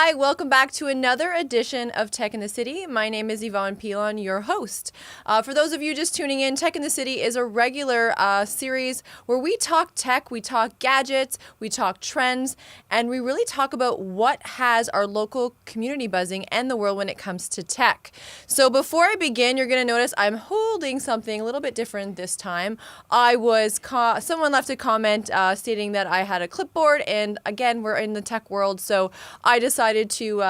Hi, welcome back to another edition of Tech in the City. My name is Yvonne Pilon, your host. For those of you just tuning in, Tech in the City is a regular series where we talk tech, we talk gadgets, we talk trends, and we really talk about what has our local community buzzing and the world when it comes to tech. So before I begin, you're going to notice I'm holding something a little bit different this time. Someone left a comment stating that I had a clipboard, and again, we're in the tech world, so I decided to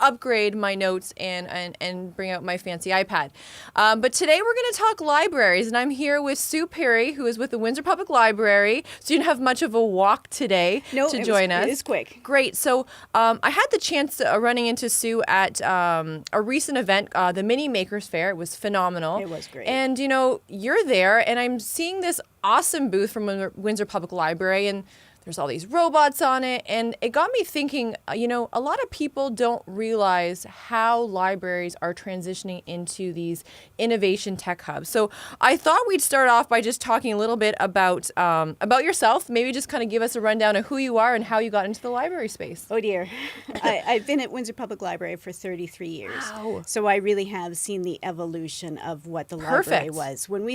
upgrade my notes and bring out my fancy iPad. But today we're going to talk libraries, and I'm here with Sue Perry, who is with the Windsor Public Library. So you didn't have much of a walk today to join us. It is quick. Great. So I had the chance of running into Sue at a recent event, the Mini Makers Fair. It was phenomenal. It was great. And, you know, you're there, and I'm seeing this awesome booth from Windsor Public Library, and there's all these robots on it, and it got me thinking, a lot of people don't realize how libraries are transitioning into these innovation tech hubs. So I thought we'd start off by just talking a little bit about yourself, maybe just kind of give us a rundown of who you are and how you got into the library space. Oh dear. I've been at Windsor Public Library for 33 years. Wow. So I really have seen the evolution of what the library was. When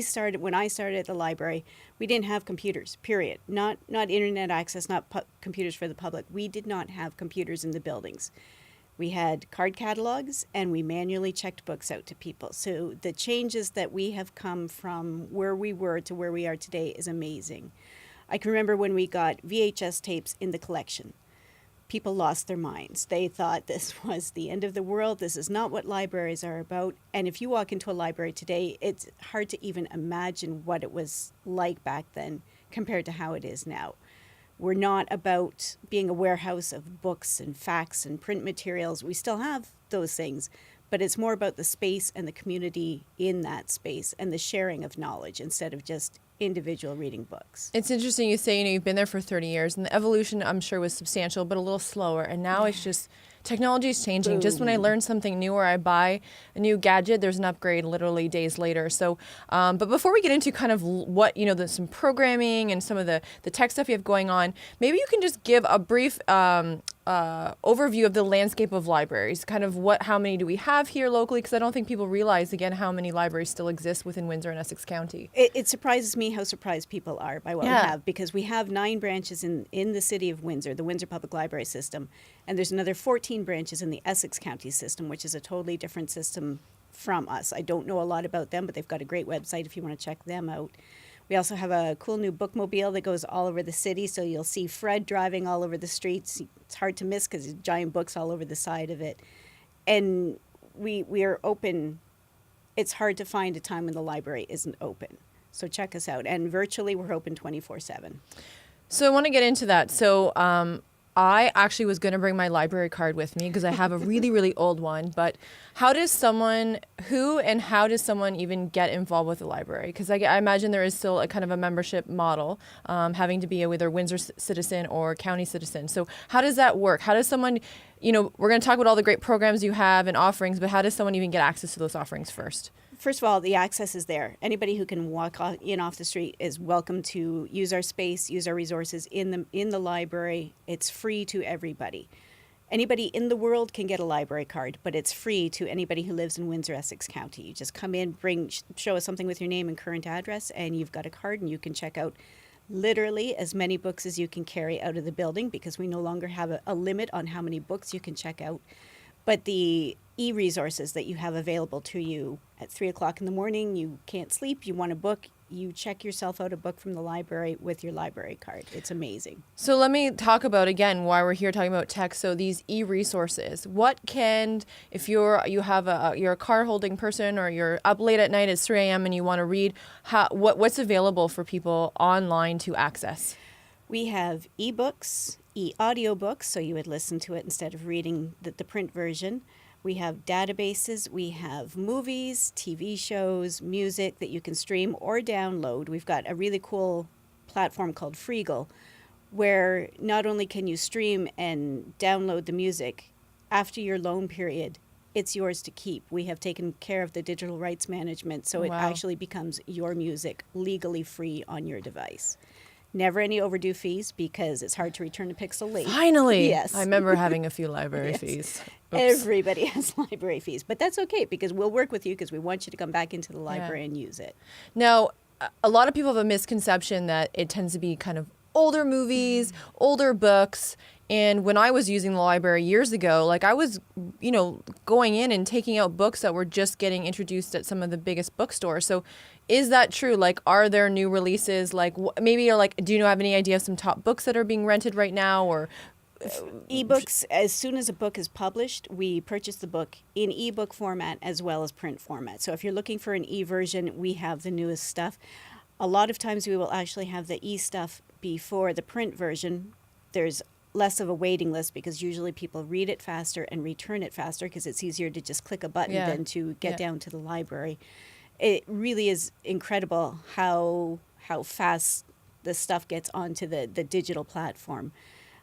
I started at the library, we didn't have computers, period. Not internet access, not computers for the public. We did not have computers in the buildings. We had card catalogs, and we manually checked books out to people. So the changes that we have come from where we were to where we are today is amazing. I can remember when we got VHS tapes in the collection. People lost their minds. They thought this was the end of the world. This is not what libraries are about. And if you walk into a library today, it's hard to even imagine what it was like back then compared to how it is now. We're not about being a warehouse of books and facts and print materials. We still have those things, but it's more about the space and the community in that space and the sharing of knowledge instead of just individual reading books. It's interesting you say, you've been there for 30 years, and the evolution, I'm sure, was substantial, but a little slower. And now it's just, technology is changing. Boom. Just when I learn something new or I buy a new gadget, there's an upgrade literally days later. So, but before we get into kind of what, some programming and some of the tech stuff you have going on, maybe you can just give a brief overview of the landscape of libraries, kind of how many do we have here locally, because I don't think people realize, again, how many libraries still exist within Windsor and Essex County. It surprises me how surprised people are by what we have, because we have 9 branches in the city of Windsor, the Windsor Public Library system, and there's another 14 branches in the Essex County system, which is a totally different system from us. I don't know a lot about them, but they've got a great website if you want to check them out. We also have a cool new bookmobile that goes all over the city, so you'll see Fred driving all over the streets. It's hard to miss because there's giant books all over the side of it. And we are open. It's hard to find a time when the library isn't open. So check us out. And virtually, we're open 24/7. So I want to get into that. So I actually was going to bring my library card with me because I have a really, really old one. But how does someone even get involved with the library? Because I imagine there is still a kind of a membership model, having to be a either Windsor citizen or county citizen. So how does that work? How does someone, we're going to talk about all the great programs you have and offerings, but how does someone even get access to those offerings first? First of all, the access is there. Anybody who can walk in off the street is welcome to use our space, use our resources in the library. It's free to everybody. Anybody in the world can get a library card, but it's free to anybody who lives in Windsor, Essex County. You just come in, show us something with your name and current address, and you've got a card, and you can check out literally as many books as you can carry out of the building, because we no longer have a limit on how many books you can check out. But the e-resources that you have available to you at 3 o'clock in the morning, you can't sleep, you want a book, you check yourself out a book from the library with your library card. It's amazing. So let me talk about, again, why we're here talking about tech. So these e-resources, if you're a card holding person or you're up late at night at 3 a.m. and you want to read, what's available for people online to access? We have e-books, e-audiobooks, so you would listen to it instead of reading the print version. We have databases, we have movies, TV shows, music that you can stream or download. We've got a really cool platform called Freegal, where not only can you stream and download the music, after your loan period, it's yours to keep. We have taken care of the digital rights management, so it actually becomes your music legally free on your device. Never any overdue fees because it's hard to return a pixel late. Finally. Yes. I remember having a few library Yes. fees. Oops. Everybody has library fees, but that's okay because we'll work with you because we want you to come back into the library and use it. Now, a lot of people have a misconception that it tends to be kind of older movies, older books. And when I was using the library years ago, like I was, going in and taking out books that were just getting introduced at some of the biggest bookstores. So is that true? Like, are there new releases? Like, maybe you're like, do you have any idea of some top books that are being rented right now? Or ebooks, as soon as a book is published, we purchase the book in ebook format as well as print format. So if you're looking for an e-version, we have the newest stuff. A lot of times we will actually have the e-stuff before the print version. There's less of a waiting list because usually people read it faster and return it faster because it's easier to just click a button than to get down to the library. It really is incredible how fast the stuff gets onto the digital platform.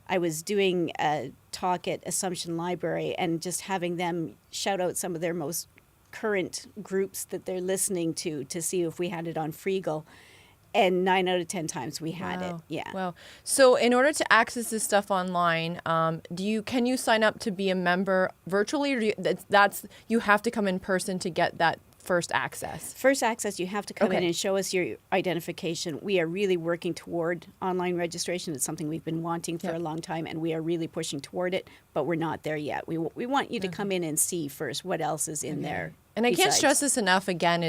I was doing a talk at Assumption Library and just having them shout out some of their most current groups that they're listening to see if we had it on Freegal. And 9 out of 10 times we had it. Yeah. Wow. So in order to access this stuff online, can you sign up to be a member virtually, or you have to come in person to get that first access? First access, you have to come in and show us your identification. We are really working toward online registration. It's something we've been wanting for a long time, and we are really pushing toward it, but we're not there yet. We want you to come in and see first what else is in there. And I can't stress this enough again,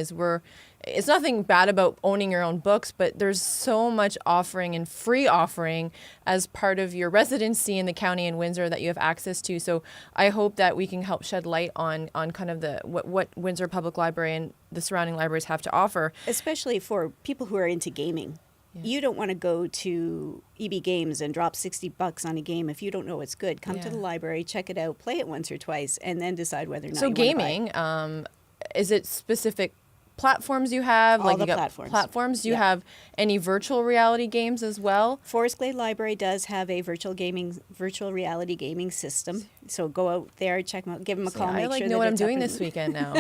it's nothing bad about owning your own books, but there's so much offering and free offering as part of your residency in the county in Windsor that you have access to. So I hope that we can help shed light on kind of what Windsor Public Library and the surrounding libraries have to offer. Especially for people who are into gaming. Yeah. You don't want to go to EB Games and drop $60 on a game if you don't know it's good. Come to the library, check it out, play it once or twice, and then decide whether or not you want to buy it. So gaming, is it specific platforms you have? All the platforms. Do you have any virtual reality games as well? Forest Glade Library does have a virtual reality gaming system. So go out there, check them out, give them a call, make sure that know what I'm it's doing this weekend now.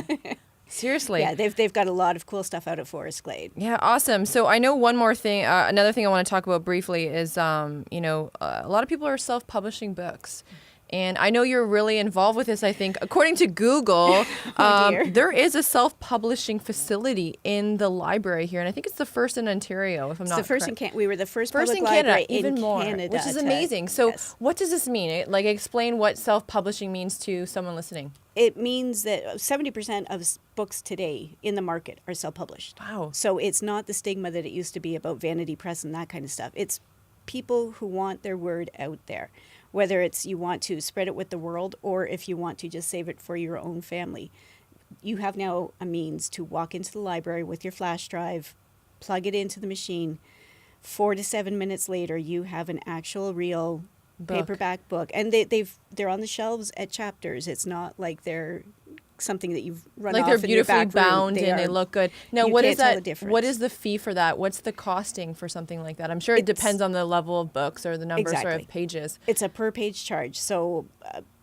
Seriously. Yeah, they've got a lot of cool stuff out at Forest Glade. Yeah, awesome. So I know one more thing, another thing I want to talk about briefly is, a lot of people are self-publishing books. And I know you're really involved with this, I think. According to Google, there is a self-publishing facility in the library here. And I think it's the first in Ontario, if I'm not correct. We were the first public library in Canada. Which is amazing. So what does this mean? Like, explain what self-publishing means to someone listening. It means that 70% of books today in the market are self-published. Wow. So it's not the stigma that it used to be about vanity press and that kind of stuff. It's people who want their word out there. Whether it's you want to spread it with the world or if you want to just save it for your own family. You have now a means to walk into the library with your flash drive, plug it into the machine. 4 to 7 minutes later, you have an actual real paperback book. And they're on the shelves at Chapters. It's not like they're something that you've run off in your back room. Like they're beautifully bound and they look good. Now, what is that? What is the fee for that? What's the costing for something like that? I'm sure it depends on the level of books or the number of pages. It's a per page charge. So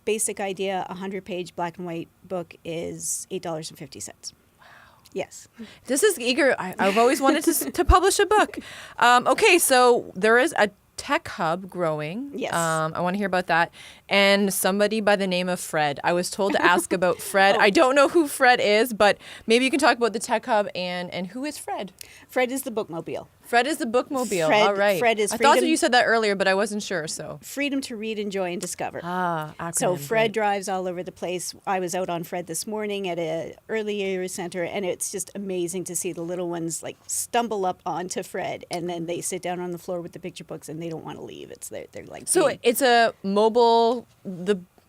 basic idea, a 100-page black and white book is $8.50. Wow. Yes. This is eager. I've always wanted to publish a book. Okay, so there is a tech hub growing. Yes. I want to hear about that. And somebody by the name of Fred. I was told to ask about Fred. I don't know who Fred is, but maybe you can talk about the tech hub and who is Fred? Fred is the bookmobile. Fred is the bookmobile. All right. Fred is I thought that you said that earlier, but I wasn't sure. So freedom to read, enjoy, and discover. Acronym, so Fred drives all over the place. I was out on Fred this morning at an early years center, and it's just amazing to see the little ones like stumble up onto Fred, and then they sit down on the floor with the picture books, and they don't want to leave. They're like so. It's a mobile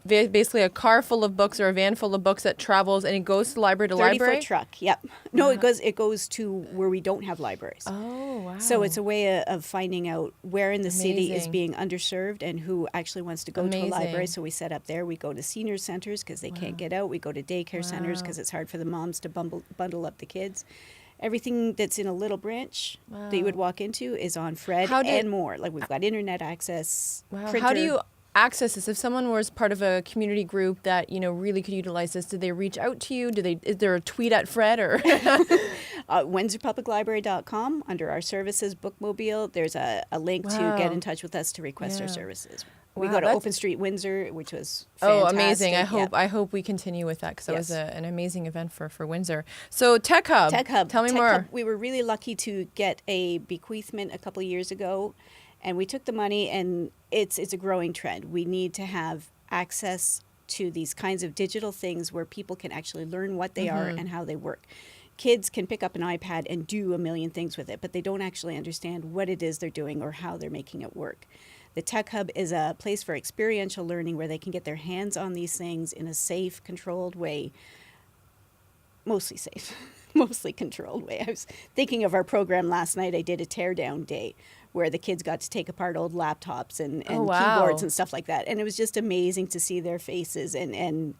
basically a car full of books or a van full of books that travels and it goes to library to library? 30-foot truck, yep. No, it goes to where we don't have libraries. Oh, wow. So it's a way of finding out where in the city is being underserved and who actually wants to go to a library. So we set up there. We go to senior centers because they can't get out. We go to daycare centers because it's hard for the moms to bundle up the kids. Everything that's in a little branch that you would walk into is on Fred and more. Like we've got internet access, printer. access this? If someone was part of a community group that, really could utilize this, did they reach out to you? Is there a tweet at Fred or? WindsorPublicLibrary.com, under our services bookmobile, there's a link to get in touch with us to request our services. We go to Open Street Windsor, which was fantastic. Oh, amazing. I hope we continue with that, because that was an amazing event for Windsor. So Tech Hub. Tell me more. We were really lucky to get a bequeathment a couple of years ago, and we took the money, and it's a growing trend. We need to have access to these kinds of digital things where people can actually learn what they are and how they work. Kids can pick up an iPad and do a million things with it, but they don't actually understand what it is they're doing or how they're making it work. The Tech Hub is a place for experiential learning where they can get their hands on these things in a safe, controlled way. Mostly safe, mostly controlled way. I was thinking of our program last night. I did a teardown day where the kids got to take apart old laptops and keyboards and stuff like that. And it was just amazing to see their faces, and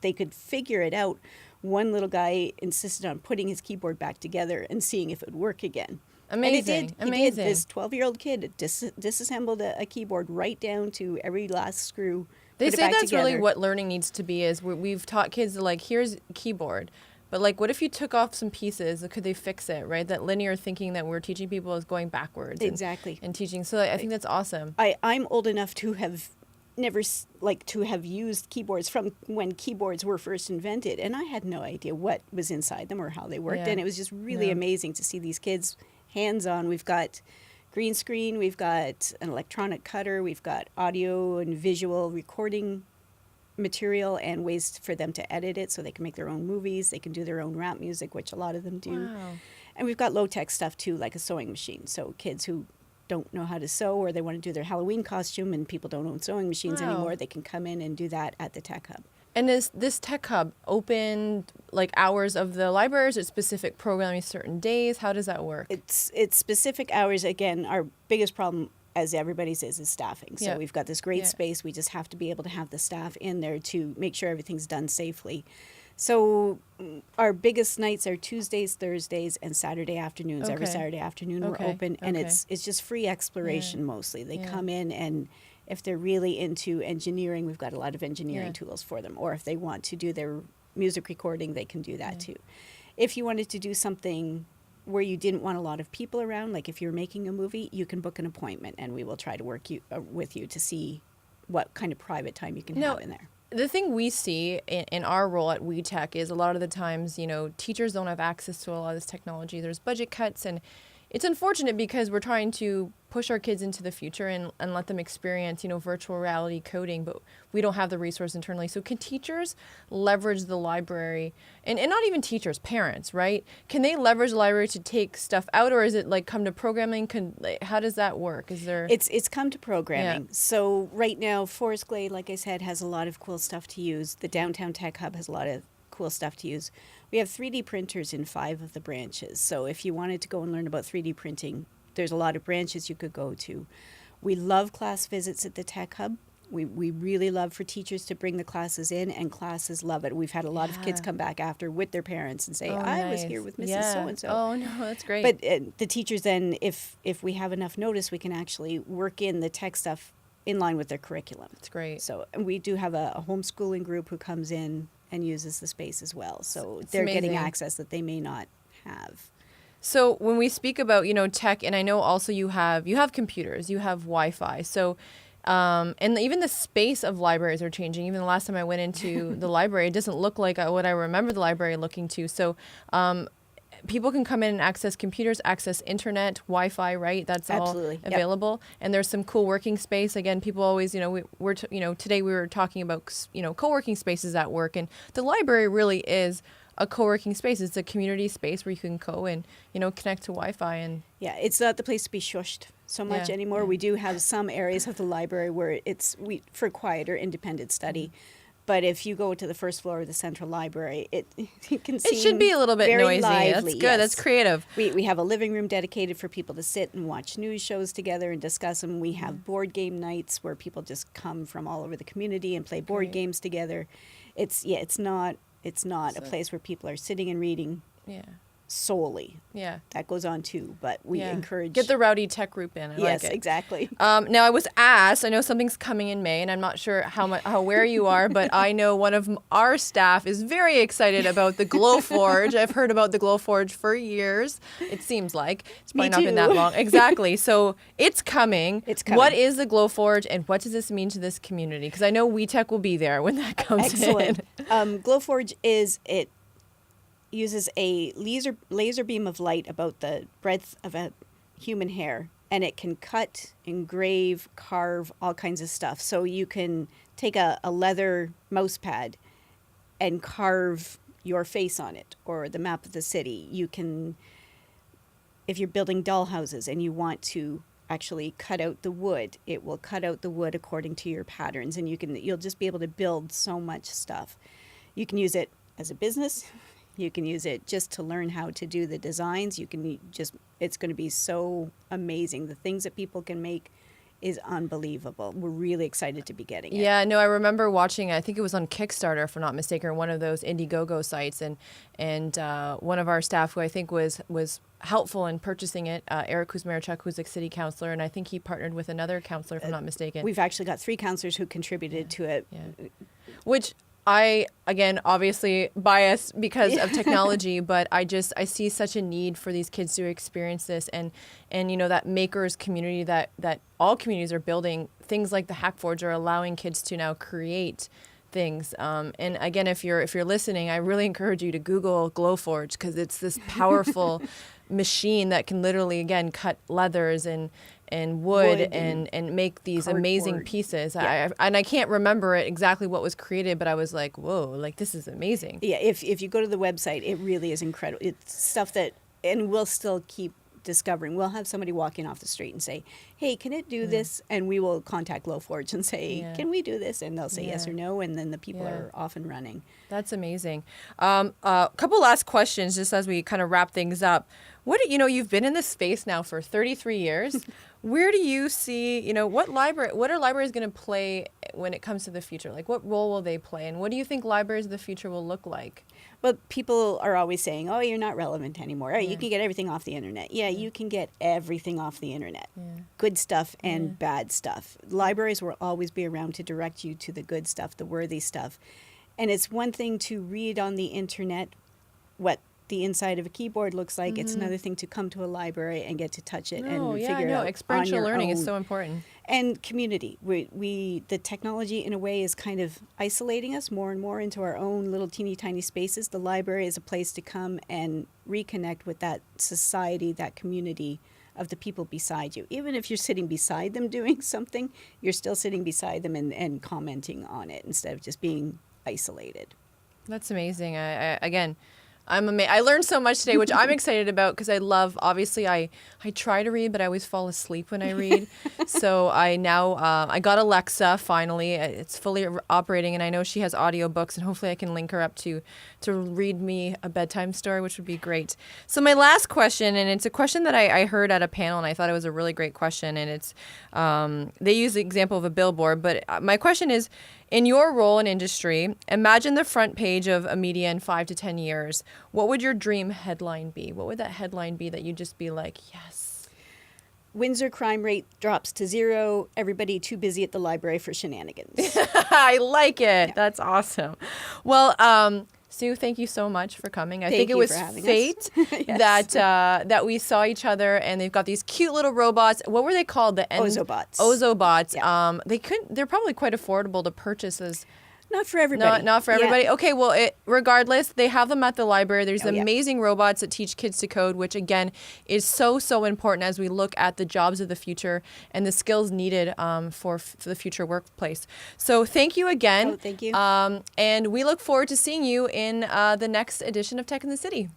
they could figure it out. One little guy insisted on putting his keyboard back together and seeing if it would work again. Amazing. And it did. He did. This 12-year-old kid disassembled a keyboard right down to every last screw. They say that's really what learning needs to be. Is we've taught kids that, like, here's a keyboard, but like, what if you took off some pieces? Could they fix it? Right? That linear thinking that we're teaching people is going backwards. Exactly. And teaching. So I think that's awesome. I'm old enough to have to have used keyboards from when keyboards were first invented, and I had no idea what was inside them or how they worked. And it was just really amazing to see these kids hands-on. We've got green screen, we've got an electronic cutter, we've got audio and visual recording material and ways for them to edit it so they can make their own movies, they can do their own rap music, which a lot of them do. Wow. And we've got low-tech stuff too, like a sewing machine. So kids who don't know how to sew, or they want to do their Halloween costume and people don't own sewing machines anymore, they can come in and do that at the Tech Hub. And is this Tech Hub open like hours of the library? Is it specific programming certain days? How does that work? It's specific hours. Again, our biggest problem, as everybody's, is staffing. So we've got this great space. We just have to be able to have the staff in there to make sure everything's done safely. So our biggest nights are Tuesdays, Thursdays, and Saturday afternoons. Every Saturday afternoon we're open, and it's just free exploration mostly. They come in, and if they're really into engineering, we've got a lot of engineering tools for them. Or if they want to do their music recording, they can do that too. If you wanted to do something where you didn't want a lot of people around, like if you're making a movie, you can book an appointment, and we will try to work with you to see what kind of private time you can have in there. The thing we see in our role at WeTech is a lot of the times, teachers don't have access to a lot of this technology. There's budget cuts, and it's unfortunate because we're trying to push our kids into the future and let them experience, virtual reality coding, but we don't have the resource internally. So can teachers leverage the library, and not even teachers, parents, right? Can they leverage the library to take stuff out, or is it like come to programming? How does that work? Is there? It's come to programming. Yeah. So right now, Forest Glade, like I said, has a lot of cool stuff to use. The Downtown Tech Hub has a lot of cool stuff to use. We have 3D printers in 5 of the branches. So if you wanted to go and learn about 3D printing, there's a lot of branches you could go to. We love class visits at the Tech Hub. We really love for teachers to bring the classes in, and classes love it. We've had a lot of kids come back after with their parents and say, I was here with Mrs. So-and-so. Oh, no, that's great. But the teachers then, if we have enough notice, we can actually work in the tech stuff in line with their curriculum. That's great. So we do have a homeschooling group who comes in and uses the space as well. So they're getting access that they may not have. So when we speak about, tech, and I know also you have computers, you have Wi-Fi. So, and even the space of libraries are changing. Even the last time I went into the library, it doesn't look like what I remember the library looking to. So, people can come in and access computers, access internet, Wi-Fi, right? That's Absolutely. All available. Yep. And there's some cool working space. Again, people always, today we were talking about, co-working spaces at work, and the library really is a co-working space. It's a community space where you can go and, connect to Wi-Fi. And yeah, it's not the place to be shushed so much anymore. We do have some areas of the library where it's for quieter, independent study. But if you go to the first floor of the central library, it can seem it should be a little bit noisy. Lively. That's good. Yes. That's creative. We have a living room dedicated for people to sit and watch news shows together and discuss them. We have board game nights where people just come from all over the community and play board games together. It's not a place where people are sitting and reading. Yeah. solely. Yeah. That goes on too, but we encourage... Get the rowdy tech group in. I yes, like it. Exactly. Now, I was asked, I know something's coming in May, and I'm not sure how aware you are, but I know one of our staff is very excited about the Glowforge. I've heard about the Glowforge for years, it seems like. It's probably not been that long. Exactly. So it's coming. It's coming. What is the Glowforge, and what does this mean to this community? Because I know WeTech will be there when that comes Excellent. in. Glowforge uses a laser beam of light about the breadth of a human hair, and it can cut, engrave, carve all kinds of stuff. So you can take a leather mouse pad and carve your face on it, or the map of the city. You can, if you're building doll houses and you want to actually cut out the wood, it will cut out the wood according to your patterns, and you'll just be able to build so much stuff. You can use it as a business. You can use it just to learn how to do the designs. It's going to be so amazing. The things that people can make is unbelievable. We're really excited to be getting it. Yeah, no, I remember watching, I think it was on Kickstarter, if I'm not mistaken, or one of those Indiegogo sites, and one of our staff, who I think was helpful in purchasing it, Eric Kuzmarchuk, who's a city councilor, and I think he partnered with another councilor, if I'm not mistaken. We've actually got 3 councilors who contributed to it. Yeah. Which I, again, obviously biased because of technology, but I see such a need for these kids to experience this, and that makers community that all communities are building. Things like the Hackforge are allowing kids to now create things. And again, if you're listening, I really encourage you to Google Glowforge, because it's this powerful machine that can literally, again, cut leathers and wood and make these cardboard. Amazing pieces. Yeah. I can't remember exactly what was created, but I was like, whoa, like this is amazing. Yeah, if you go to the website, it really is incredible. It's stuff that, and we'll still keep discovering. We'll have somebody walking off the street and say, hey, can it do this? And we will contact Glowforge and say, can we do this? And they'll say yes or no, and then the people are off and running. That's amazing. A couple last questions just as we kind of wrap things up. You've been in this space now for 33 years. Where do you see, what are libraries going to play when it comes to the future? Like, what role will they play? And what do you think libraries of the future will look like? Well, people are always saying, oh, you're not relevant anymore. Oh, you can get everything off the internet. Yeah, you can get everything off the internet. Yeah. Good stuff and bad stuff. Libraries will always be around to direct you to the good stuff, the worthy stuff. And it's one thing to read on the internet what the inside of a keyboard looks like. It's another thing to come to a library and get to touch it and figure it out. Experiential learning is so important. And community. The technology in a way is kind of isolating us more and more into our own little teeny tiny spaces. The library is a place to come and reconnect with that society, that community of the people beside you. Even if you're sitting beside them doing something, you're still sitting beside them and commenting on it instead of just being isolated. That's amazing. I learned so much today, which I'm excited about, because obviously I try to read, but I always fall asleep when I read. So I got Alexa finally. It's fully operating, and I know she has audiobooks, and hopefully I can link her up to read me a bedtime story, which would be great. So my last question, and it's a question that I heard at a panel, and I thought it was a really great question, and it's they use the example of a billboard, but my question is, in your role in industry, imagine the front page of a media in 5 to 10 years. What would your dream headline be? What would that headline be that you'd just be like, yes? Windsor crime rate drops to 0. Everybody too busy at the library for shenanigans. I like it. Yeah. That's awesome. Well, Sue, thank you so much for coming. I think it was fate yes. that we saw each other, and they've got these cute little robots. What were they called? Ozobots. Ozobots. Yeah. They're probably quite affordable to purchase as. Not for everybody. Not for everybody. Yeah. Okay, well, regardless, they have them at the library. There's amazing robots that teach kids to code, which, again, is so, so important as we look at the jobs of the future and the skills needed for the future workplace. So thank you again. Oh, thank you. And we look forward to seeing you in the next edition of Tech in the City.